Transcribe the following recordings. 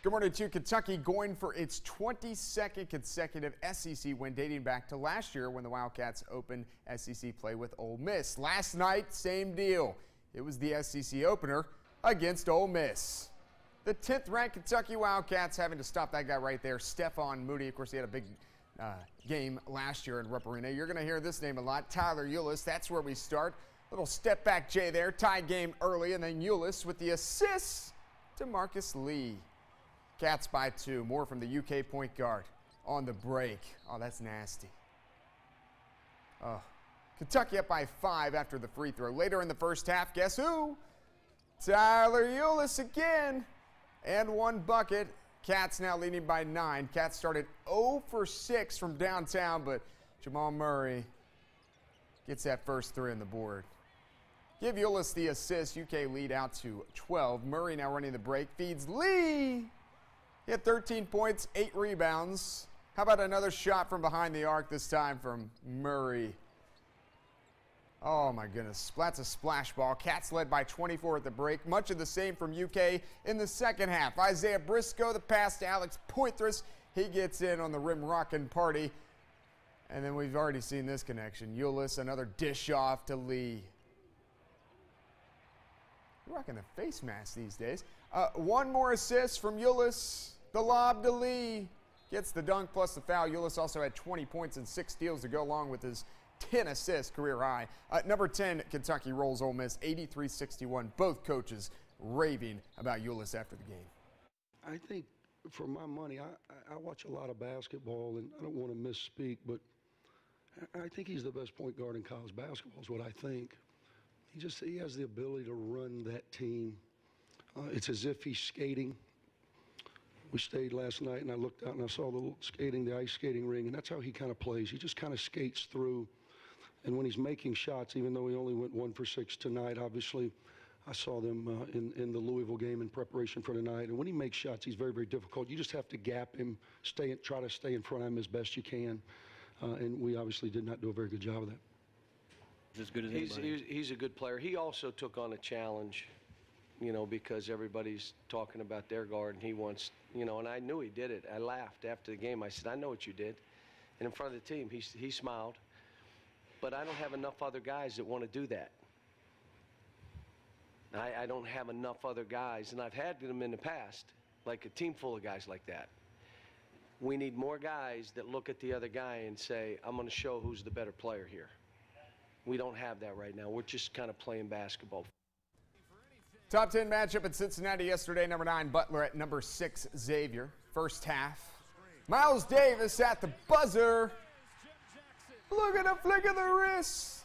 Good morning to Kentucky, going for its 22nd consecutive SEC win, dating back to last year when the Wildcats opened SEC play with Ole Miss. Last night, same deal. It was the SEC opener against Ole Miss. The 10th-ranked Kentucky Wildcats having to stop that guy right there, Stephon Moody. Of course, he had a big game last year in Rupp Arena. You're going to hear this name a lot, Tyler Ulis. That's where we start. Little step back J there, tie game early, and then Ulis with the assist to Marcus Lee. Cats by 2. More from the UK point guard on the break. Oh, that's nasty. Oh, Kentucky up by 5 after the free throw. Later in the first half, guess who? Tyler Ulis again. And one bucket. Cats now leading by 9. Cats started 0 for 6 from downtown, but Jamal Murray gets that first 3 on the board. Give Ulis the assist. UK lead out to 12. Murray now running the break. Feeds Lee. He had 13 points, 8 rebounds. How about another shot from behind the arc, this time from Murray? Oh my goodness, that's a splash ball. Cats led by 24 at the break. Much of the same from UK in the second half. Isaiah Briscoe, the pass to Alex Poitras. He gets in on the rim rockin' party. And then we've already seen this connection. Ulis, another dish off to Lee. You're rocking the face mask these days. One more assist from Ulis. The lob to Lee. Gets the dunk plus the foul. Ulis also had 20 points and 6 steals to go along with his 10 assists, career high. Number 10, Kentucky rolls Ole Miss 83-61. Both coaches raving about Ulis after the game. I think, for my money, I watch a lot of basketball, and I don't want to misspeak, but I think he's the best point guard in college basketball is what I think. He has the ability to run that team. It's as if he's skating. We stayed last night, and I looked out, and I saw the ice skating ring, and that's how he kind of plays. He just kind of skates through. And when he's making shots, even though he only went 1 for 6 tonight, obviously, I saw them in the Louisville game in preparation for tonight. And when he makes shots, he's very, very difficult. You just have to gap him, try to stay in front of him as best you can. And we obviously did not do a very good job of that. As good as anybody. He's a good player. He also took on a challenge, you know, because everybody's talking about their guard, and he wants, you know, and I knew he did it. I laughed after the game. I said, I know what you did. And in front of the team, he smiled. But I don't have enough other guys that want to do that. I don't have enough other guys, and I've had them in the past, like a team full of guys like that. We need more guys that look at the other guy and say, I'm going to show who's the better player here. We don't have that right now. We're just kind of playing basketball. Top 10 matchup in Cincinnati yesterday. Number 9, Butler at number 6, Xavier. First half. Miles Davis at the buzzer. Look at the flick of the wrist.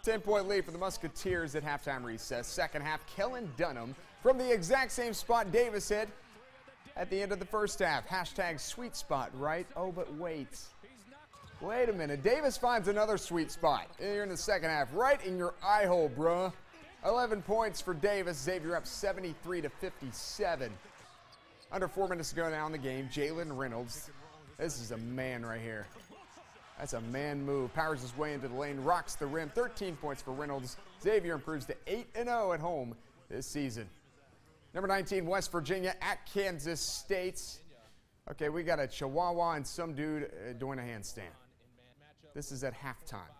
10-point lead for the Musketeers at halftime recess. Second half, Kellen Dunham from the exact same spot Davis hit at the end of the first half. Hashtag sweet spot, right? Oh, but wait. Wait a minute. Davis finds another sweet spot here in the second half. Right in your eye hole, bruh. 11 points for Davis. Xavier up 73-57. Under 4 minutes to go now in the game. Jalen Reynolds. This is a man right here. That's a man move. Powers his way into the lane. Rocks the rim. 13 points for Reynolds. Xavier improves to 8-0 at home this season. Number 19, West Virginia at Kansas State. Okay, we got a Chihuahua and some dude doing a handstand. This is at halftime.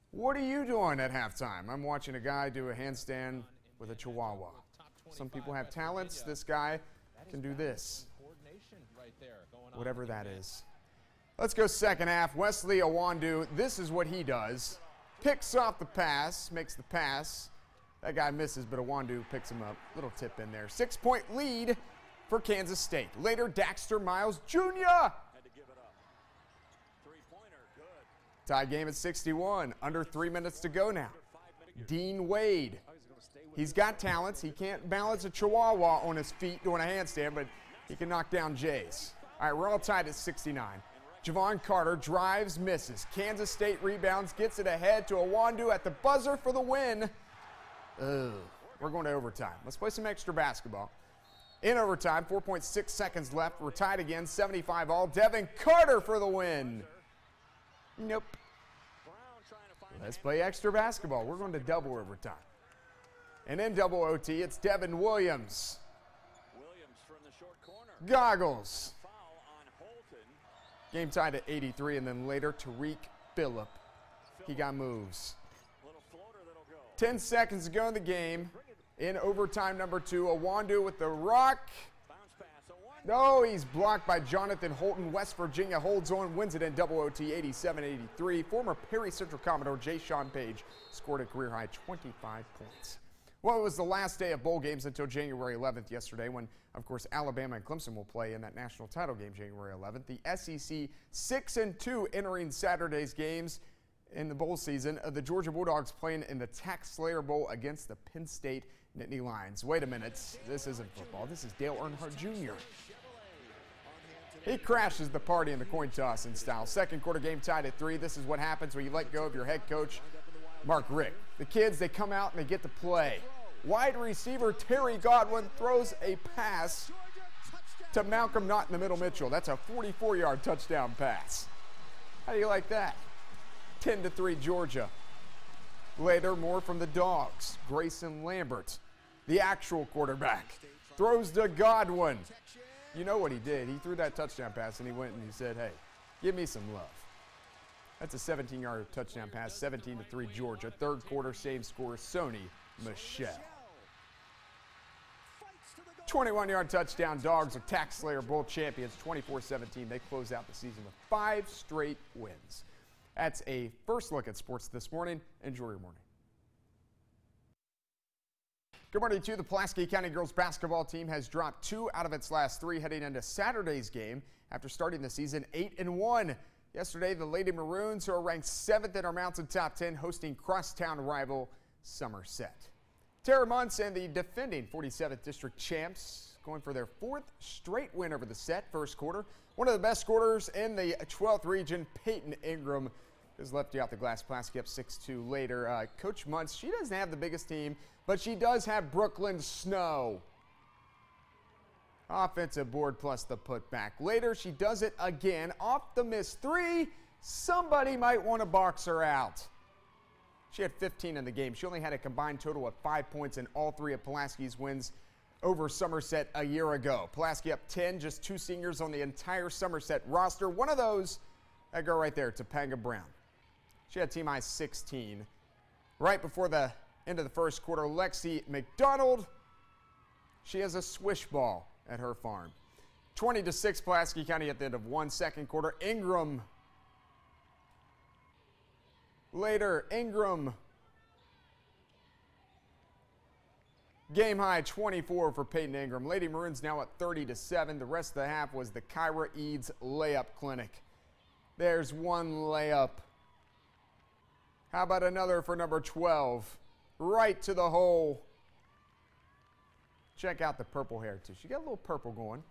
What are you doing at halftime? I'm watching a guy do a handstand with a Chihuahua. Some people have talents. This guy can do this. Whatever that is. Let's go second half. Wesley Iwundu, this is what he does. Picks off the pass, makes the pass. That guy misses, but Iwundu picks him up. Little tip in there. 6-point lead for Kansas State. Later, Daxter Miles Jr. Tie game at 61. Under 3 minutes to go now. Dean Wade. He's got talents. He can't balance a Chihuahua on his feet doing a handstand, but he can knock down Jays. All right, we're all tied at 69. Javon Carter drives, misses. Kansas State rebounds, gets it ahead to Iwundu at the buzzer for the win. Ugh. We're going to overtime. Let's play some extra basketball. In overtime, 4.6 seconds left. We're tied again, 75 all. Devin Carter for the win. Nope. Let's play extra basketball. We're going to double overtime. And in double OT, it's Devin Williams. Goggles. Game tied at 83, and then later Tariq Phillip. He got moves. 10 seconds to go in the game. In overtime number 2, Awandu with the rock. No, he's blocked by Jonathan Holton. West Virginia holds on, wins it in double OT, 87-83. Former Perry Central Commodore Jay Sean Page scored a career-high 25 points. Well, it was the last day of bowl games until January 11th yesterday when, of course, Alabama and Clemson will play in that national title game January 11th. The SEC 6-2 entering Saturday's games in the bowl season. The Georgia Bulldogs playing in the Tax Slayer Bowl against the Penn State Nittany Lions. Wait a minute, this isn't football. This is Dale Earnhardt Jr. He crashes the party in the coin toss in style. Second quarter game tied at 3. This is what happens when you let go of your head coach, Mark Richt. The kids, they come out and they get to play. Wide receiver Terry Godwin throws a pass to Malcolm Not in the middle Mitchell. That's a 44-yard touchdown pass. How do you like that? 10-3 Georgia. Later, more from the Dogs. Grayson Lambert, the actual quarterback, throws to Godwin. You know what he did. He threw that touchdown pass and he went and he said, hey, give me some love. That's a 17-yard touchdown pass, 17-3 Georgia. Third quarter, same score, Sony Michel. 21-yard touchdown. Dogs are Tax Slayer Bowl champions, 24-17. They close out the season with 5 straight wins. That's a first look at sports this morning. Enjoy your morning. Good morning to you. The Pulaski County girls basketball team has dropped 2 out of its last 3 heading into Saturday's game after starting the season 8-1. Yesterday, the Lady Maroons, who are ranked 7th in our Mountain Top 10, hosting crosstown rival Somerset. Tara Muntz and the defending 47th District champs going for their 4th straight win over the set first quarter. One of the best scorers in the 12th region, Peyton Ingram, has left you out the glass. Pulaski up 6-2 later. Coach Muntz, she doesn't have the biggest team, but she does have Brooklyn Snow. Offensive board plus the putback. Later, she does it again. Off the missed 3. Somebody might want to box her out. She had 15 in the game. She only had a combined total of 5 points in all 3 of Pulaski's wins over Somerset a year ago. Pulaski up 10, just 2 seniors on the entire Somerset roster. One of those, that girl right there, Topanga Brown. She had team high 16. Right before the end of the first quarter, Lexi McDonald, she has a swish ball at her farm. 20-6 Pulaski County at the end of 1 second quarter. Ingram. Later, Ingram. Game high 24 for Peyton Ingram. Lady Maroons now at 30-7. The rest of the half was the Kyra Eads layup clinic. There's one layup. How about another for number 12? Right to the hole. Check out the purple hair, too. She got a little purple going.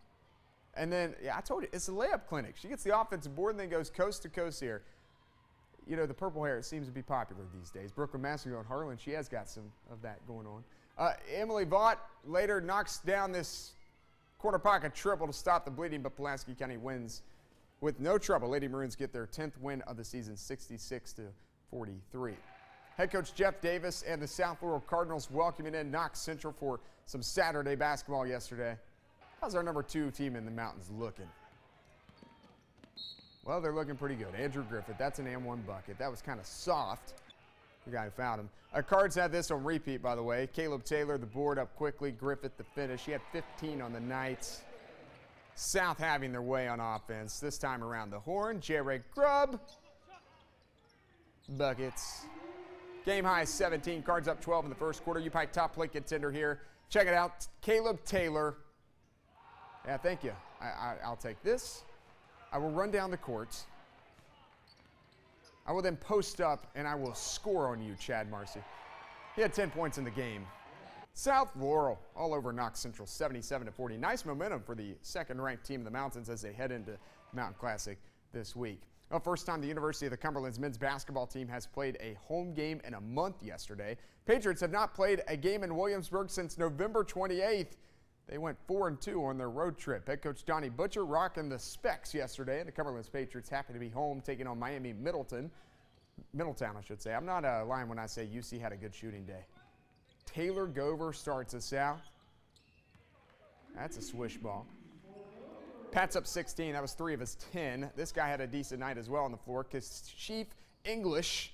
And then, yeah, I told you, it's a layup clinic. She gets the offensive board and then goes coast to coast here. You know, the purple hair, it seems to be popular these days. Brooklyn Massillon and Harlan, she has got some of that going on. Emily Vaught later knocks down this corner pocket triple to stop the bleeding, but Pulaski County wins with no trouble. Lady Maroons get their 10th win of the season, 66-43. Head coach Jeff Davis and the South Laurel Cardinals welcoming in Knox Central for some Saturday basketball yesterday. How's our number 2 team in the mountains looking? Well, they're looking pretty good. Andrew Griffith, that's an and 1 bucket. That was kind of soft. The guy who found him. Cards had this on repeat, by the way. Caleb Taylor, the board up quickly. Griffith, the finish. He had 15 on the night. South having their way on offense. This time around the horn. Jared Grubb. Buckets. Game high 17. Cards up 12 in the first quarter. UPike top plate contender here. Check it out. Caleb Taylor. Yeah, thank you. I'll take this. I will run down the court. I will then post up, and I will score on you, Chad Marcy. He had 10 points in the game. South Laurel all over Knox Central, 77-40. Nice momentum for the second-ranked team in the Mountains as they head into Mountain Classic this week. Well, first time the University of the Cumberland's men's basketball team has played a home game in a month yesterday. Patriots have not played a game in Williamsburg since November 28th. They went 4-2 on their road trip. Head coach Donnie Butcher rocking the specs yesterday, and the Cumberland's Patriots happy to be home taking on Miami Middletown, I should say. I'm not lying when I say UC had a good shooting day. Taylor Gover starts us out. That's a swish ball. Pat's up 16. That was 3 of his 10. This guy had a decent night as well on the floor. Kashif English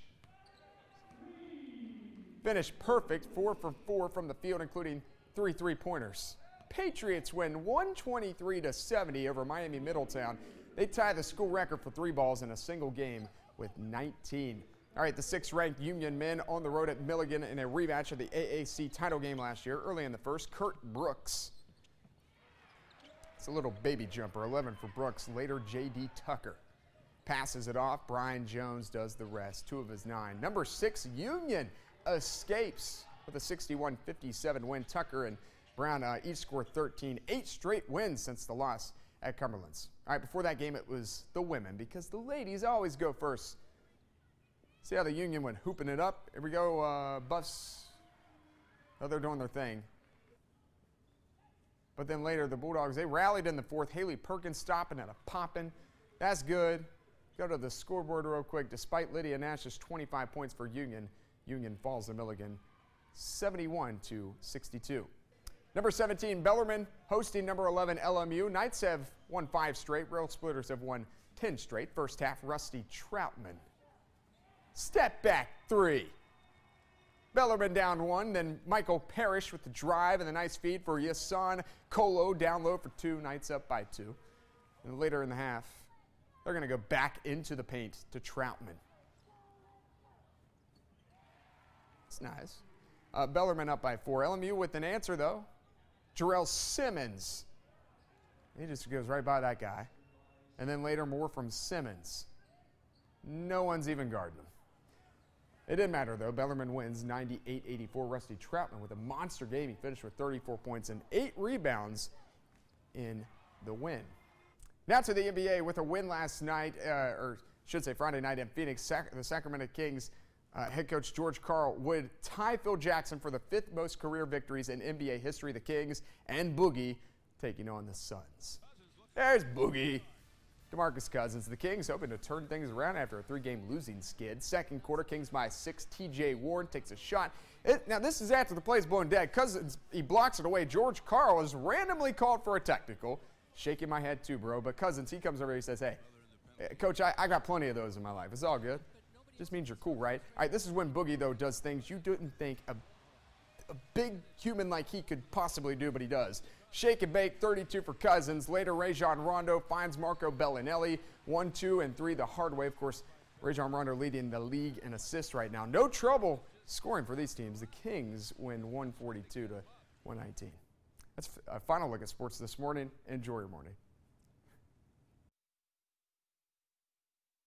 finished perfect, 4 for 4 from the field, including 3 3-pointers. Patriots win 123-70 over Miami Middletown. They tie the school record for 3 balls in a single game with 19. All right, the 6th-ranked Union men on the road at Milligan in a rematch of the AAC title game last year. Early in the first, Kurt Brooks. It's a little baby jumper, 11 for Brooks. Later, J.D. Tucker passes it off. Brian Jones does the rest, 2 of his 9. Number 6, Union escapes with a 61-57 win. Tucker and Brown each scored 13. 8 straight wins since the loss at Cumberland's. All right, before that game, it was the women because the ladies always go first. See how the Union went hooping it up? Here we go, Buffs. Oh, they're doing their thing. But then later, the Bulldogs, they rallied in the 4th. Haley Perkins stopping and a popping. That's good. Go to the scoreboard real quick. Despite Lydia Nash's 25 points for Union, Union falls to Milligan 71-62. Number 17, Bellarmine hosting number 11, LMU. Knights have won 5 straight. Rail Splitters have won 10 straight. First half, Rusty Troutman. Step back 3. Bellarmine down 1, then Michael Parrish with the drive and the nice feed for Yasan Colo down low for 2. Knights up by 2. And later in the half, they're going to go back into the paint to Troutman. It's nice. Bellarmine up by 4. LMU with an answer, though. Jarrell Simmons. He just goes right by that guy. And then later, more from Simmons. No one's even guarding him. It didn't matter, though. Bellarmine wins 98-84. Rusty Troutman with a monster game. He finished with 34 points and 8 rebounds in the win. Now to the NBA with a win last night, or should say Friday night in Phoenix. The Sacramento Kings head coach George Karl would tie Phil Jackson for the 5th most career victories in NBA history. The Kings and Boogie taking on the Suns. There's Boogie. DeMarcus Cousins. The Kings hoping to turn things around after a 3-game losing skid. Second quarter, Kings by 6. T.J. Warren takes a shot. Now, this is after the play's blown dead. Cousins, he blocks it away. George Karl is randomly called for a technical. Shaking my head too, bro. But Cousins, he comes over, he says, hey, Coach, I got plenty of those in my life. It's all good. Just means you're cool, right? All right, this is when Boogie, though, does things you didn't think a big human like he could possibly do, but he does. Shake and bake, 32 for Cousins. Later, Rajon Rondo finds Marco Bellinelli. 1, 2, and 3 the hard way. Of course, Rajon Rondo leading the league in assists right now. No trouble scoring for these teams. The Kings win 142-119. That's a final look at sports this morning. Enjoy your morning.